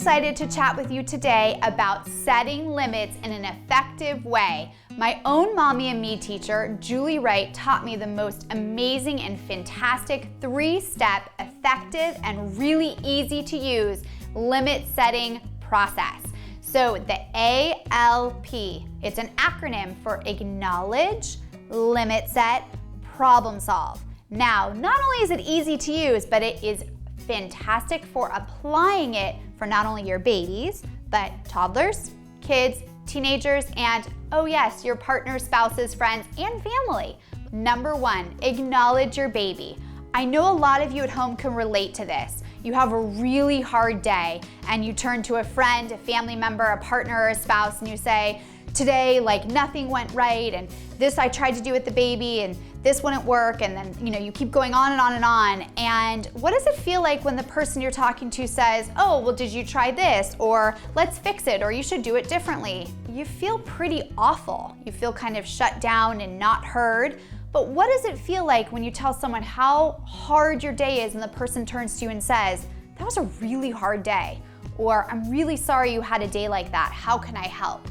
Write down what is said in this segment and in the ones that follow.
excited to chat with you today about setting limits in an effective way. My own Mommy and Me teacher, Julie Wright, taught me the most amazing and fantastic 3-step, effective, and really easy to use limit setting process. So the ALP, it's an acronym for acknowledge, limit set, problem solve. Now, not only is it easy to use, but it is fantastic for applying it for not only your babies, but toddlers, kids, teenagers, and oh yes, your partner, spouses, friends, and family. Number 1, acknowledge your baby. I know a lot of you at home can relate to this. You have a really hard day and you turn to a friend, a family member, a partner, or a spouse, and you say, today, like nothing went right, and this I tried to do with the baby, and this wouldn't work, and then you keep going on and on and on. And what does it feel like when the person you're talking to says, oh, well, did you try this? Or let's fix it, or you should do it differently? You feel pretty awful. You feel kind of shut down and not heard. But what does it feel like when you tell someone how hard your day is and the person turns to you and says, that was a really hard day, or I'm really sorry you had a day like that, how can I help?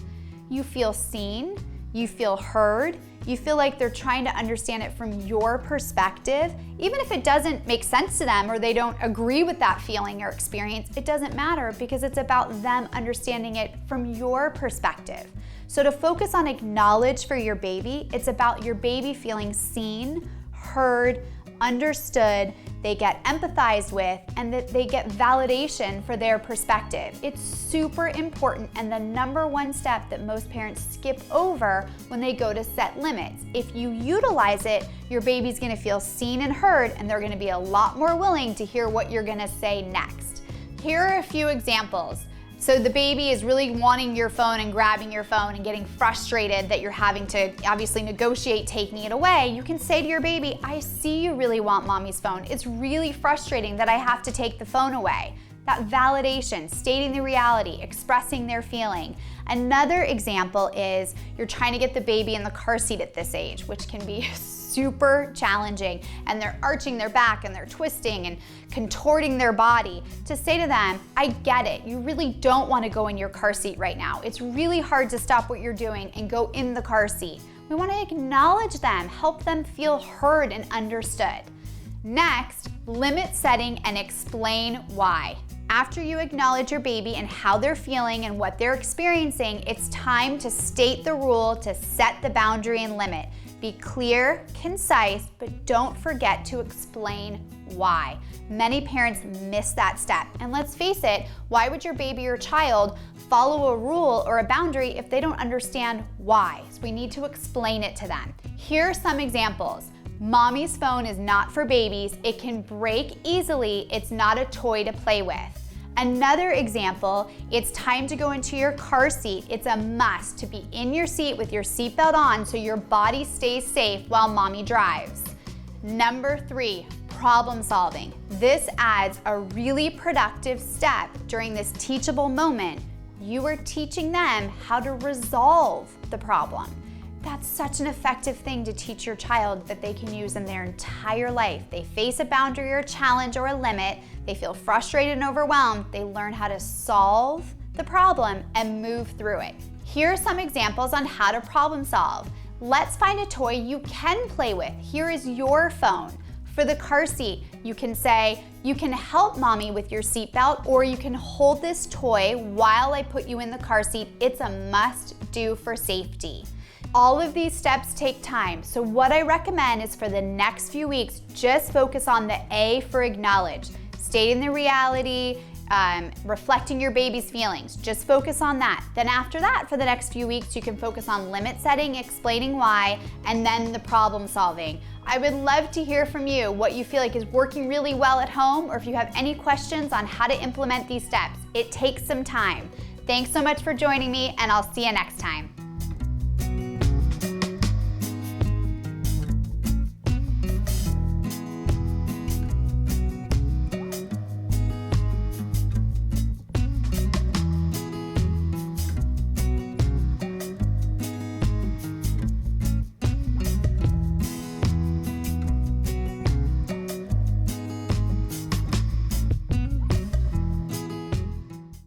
You feel seen, you feel heard, you feel like they're trying to understand it from your perspective. Even if it doesn't make sense to them or they don't agree with that feeling or experience, it doesn't matter because it's about them understanding it from your perspective. So to focus on acknowledge for your baby, it's about your baby feeling seen, heard, understood, they get empathized with, and that they get validation for their perspective. It's super important and the number 1 step that most parents skip over when they go to set limits. If you utilize it, your baby's gonna feel seen and heard, and they're gonna be a lot more willing to hear what you're gonna say next. Here are a few examples. So the baby is really wanting your phone and grabbing your phone and getting frustrated that you're having to obviously negotiate taking it away. You can say to your baby, I see you really want mommy's phone. It's really frustrating that I have to take the phone away. That validation, stating the reality, expressing their feeling. Another example is you're trying to get the baby in the car seat at this age, which can be super challenging, and they're arching their back and they're twisting and contorting their body. To say to them, I get it, you really don't want to go in your car seat right now. It's really hard to stop what you're doing and go in the car seat. We want to acknowledge them, help them feel heard and understood. Next, limit setting and explain why. After you acknowledge your baby and how they're feeling and what they're experiencing, it's time to state the rule to set the boundary and limit. Be clear, concise, but don't forget to explain why. Many parents miss that step. And let's face it, why would your baby or child follow a rule or a boundary if they don't understand why? So we need to explain it to them. Here are some examples. Mommy's phone is not for babies. It can break easily. It's not a toy to play with. Another example, it's time to go into your car seat. It's a must to be in your seat with your seatbelt on so your body stays safe while mommy drives. Number 3, problem solving. This adds a really productive step during this teachable moment. You are teaching them how to resolve the problem. That's such an effective thing to teach your child that they can use in their entire life. They face a boundary or a challenge or a limit, they feel frustrated and overwhelmed, they learn how to solve the problem and move through it. Here are some examples on how to problem solve. Let's find a toy you can play with. Here is your phone. For the car seat, you can say, you can help mommy with your seatbelt, or you can hold this toy while I put you in the car seat. It's a must do for safety. All of these steps take time, so what I recommend is for the next few weeks, just focus on the A for acknowledge, stating the reality, reflecting your baby's feelings. Just focus on that. Then after that, for the next few weeks, you can focus on limit setting, explaining why, and then the problem solving. I would love to hear from you what you feel like is working really well at home, or if you have any questions on how to implement these steps. It takes some time. Thanks so much for joining me, and I'll see you next time.